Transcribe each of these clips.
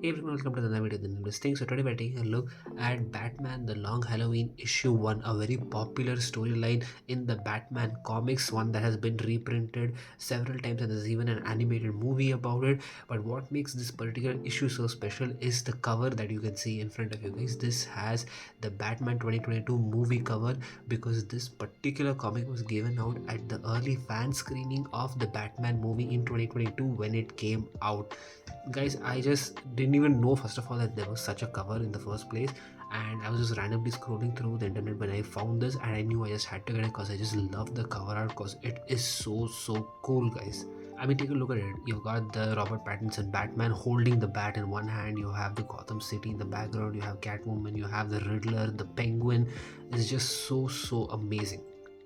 Hey everyone, welcome to another video of the Nimbus thing. So today we're taking a look at Batman The Long Halloween issue 1, a very popular storyline in the Batman comics, one that has been reprinted several times and there's even an animated movie about it. But what makes this particular issue so special is the cover that you can see in front of you guys. This has the Batman 2022 movie cover because this particular comic was given out at the early fan screening of the Batman movie in 2022 when it came out. Guys, I just didn't even know first of all that there was such a cover in the first place, and I was just randomly scrolling through the internet when I found this, and I knew I just had to get it because I just love the cover art because it is so cool, guys. I mean, take a look at it. You've got the Robert Pattinson Batman holding the bat in one hand. You have the Gotham City in the background. You have Catwoman. You have the Riddler. The Penguin. It's just so amazing.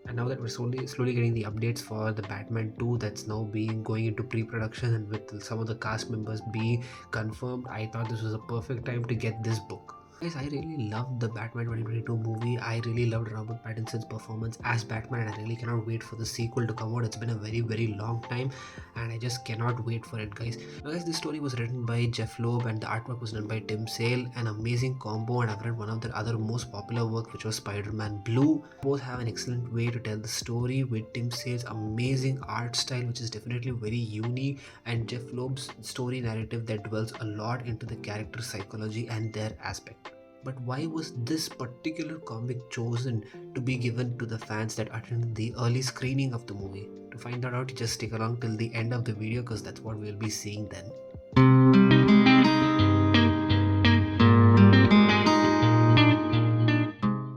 And now that we're slowly getting the updates for the Batman 2 that's now being going into pre-production and with some of the cast members being confirmed, I thought this was a perfect time to get this book. Guys, I really loved the Batman 2022 movie. I really loved Robert Pattinson's performance as Batman, and I really cannot wait for the sequel to come out. It's been a very long time and I just cannot wait for it, guys. Now guys, this story was written by Jeff Loeb and the artwork was done by Tim Sale. An amazing combo, and I've read one of their other most popular work, which was Spider-Man Blue. Both have an excellent way to tell the story with Tim Sale's amazing art style, which is definitely very unique, and Jeff Loeb's story narrative that dwells a lot into the character psychology and their aspect. But why was this particular comic chosen to be given to the fans that attended the early screening of the movie? To find that out, just stick along till the end of the video because that's what we'll be seeing then.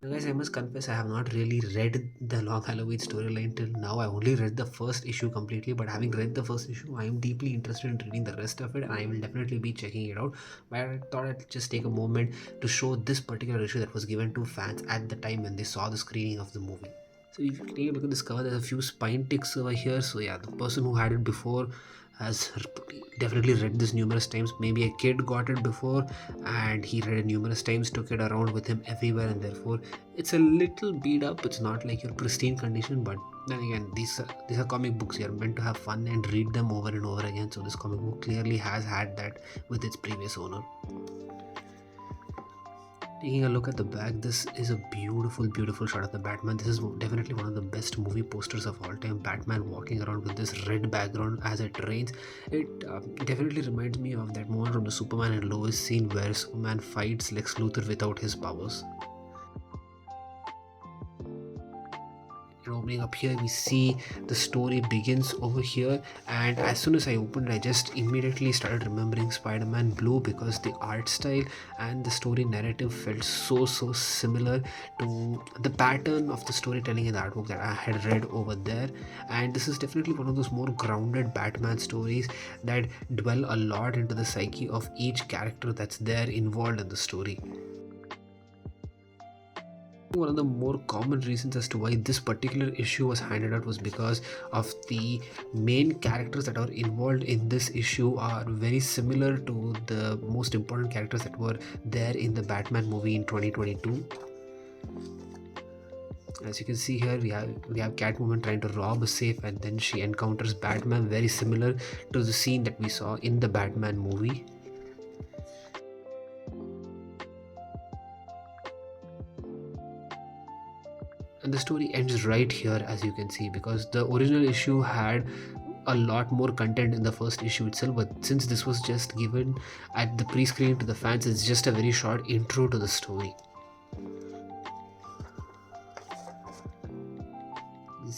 Guys, I must confess I have not really read the Long Halloween storyline till now. I only read the first issue completely, but having read the first issue, I am deeply interested in reading the rest of it and I will definitely be checking it out. But I thought I'd just take a moment to show this particular issue that was given to fans at the time when they saw the screening of the movie. So if you take a look at this cover, there's a few spine ticks over here. So yeah, the person who had it before has definitely read this numerous times. Maybe a kid got it before and he read it numerous times, took it around with him everywhere, and therefore it's a little beat up. It's not like your pristine condition, but then again, these are comic books. You're meant to have fun and read them over and over again. So this comic book clearly has had that with its previous owner. Taking a look at the back, this is a beautiful shot of the Batman. This is definitely one of the best movie posters of all time. Batman walking around with this red background as it rains. It definitely reminds me of that moment from the Superman and Lois scene where Superman fights Lex Luthor without his powers. Opening up here, we see the story begins over here, and as soon as I opened it, I just immediately started remembering Spider-Man Blue because the art style and the story narrative felt so similar to the pattern of the storytelling in the artwork that I had read over there. And this is definitely one of those more grounded Batman stories that dwell a lot into the psyche of each character that's there involved in the story. One of the more common reasons as to why this particular issue was handed out was because of the main characters that are involved in this issue are very similar to the most important characters that were there in the Batman movie in 2022. As you can see here, we have Catwoman trying to rob a safe and then she encounters Batman, very similar to the scene that we saw in the Batman movie. And the story ends right here, as you can see, because the original issue had a lot more content in the first issue itself, but since this was just given at the pre-screening to the fans, it's just a very short intro to the story.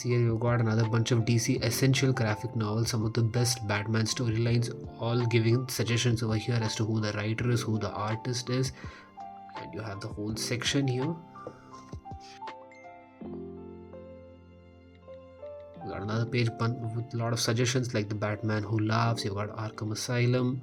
Here you've got another bunch of DC essential graphic novels, some of the best Batman storylines, all giving suggestions over here as to who the writer is, who the artist is, and you have the whole section here. You got another page with a lot of suggestions like the Batman Who Laughs. You've got Arkham Asylum.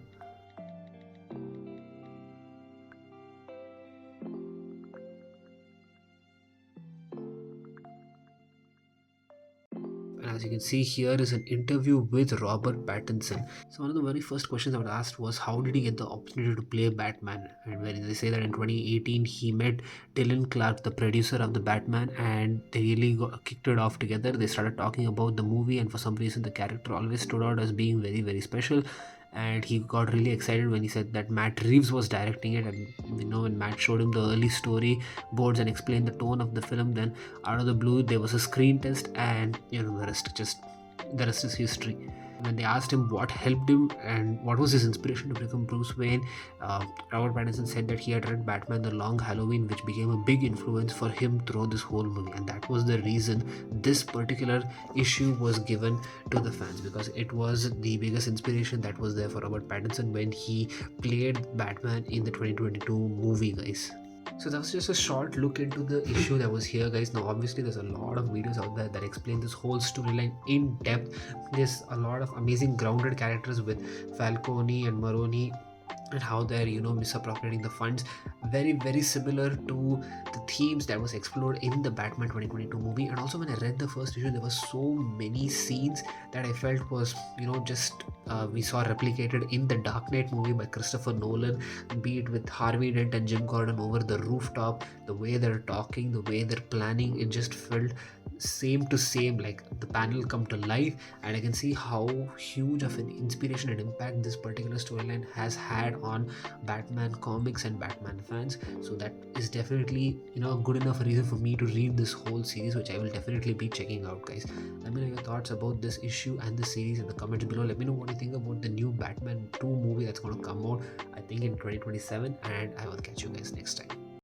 And as you can see here is an interview with Robert Pattinson. So one of the very first questions I was asked was, how did he get the opportunity to play Batman? And when they say that in 2018 he met Dylan Clark, the producer of the Batman, and they really kicked it off together. They started talking about the movie, and for some reason the character always stood out as being very special. and he got really excited when he said that Matt Reeves was directing it. And when Matt showed him the early story boards and explained the tone of the film, then out of the blue there was a screen test, and the rest is history. When they asked him what helped him and what was his inspiration to become Bruce Wayne, Robert Pattinson said that he had read Batman The Long Halloween, which became a big influence for him throughout this whole movie. And that was the reason this particular issue was given to the fans, because it was the biggest inspiration that was there for Robert Pattinson when he played Batman in the 2022 movie, guys. So that was just a short look into the issue that was here, guys. Now obviously there's a lot of videos out there that explain this whole storyline in depth. There's a lot of amazing grounded characters with Falcone and Maroni, and how they're misappropriating the funds, very similar to the themes that was explored in the Batman 2022 movie. And also when I read the first issue, there were so many scenes that I felt was just we saw replicated in the Dark Knight movie by Christopher Nolan, be it with Harvey Dent and Jim Gordon over the rooftop, the way they're talking, the way they're planning, it just felt same to same, like the panel come to life. And I can see how huge of an inspiration and impact this particular storyline has had on Batman comics and Batman fans. So that is definitely a good enough reason for me to read this whole series, which I will definitely be checking out, guys. Let me know your thoughts about this issue and the series in the comments below. Let me know what you think about the new Batman 2 movie that's going to come out, I think in 2027, and I will catch you guys next time.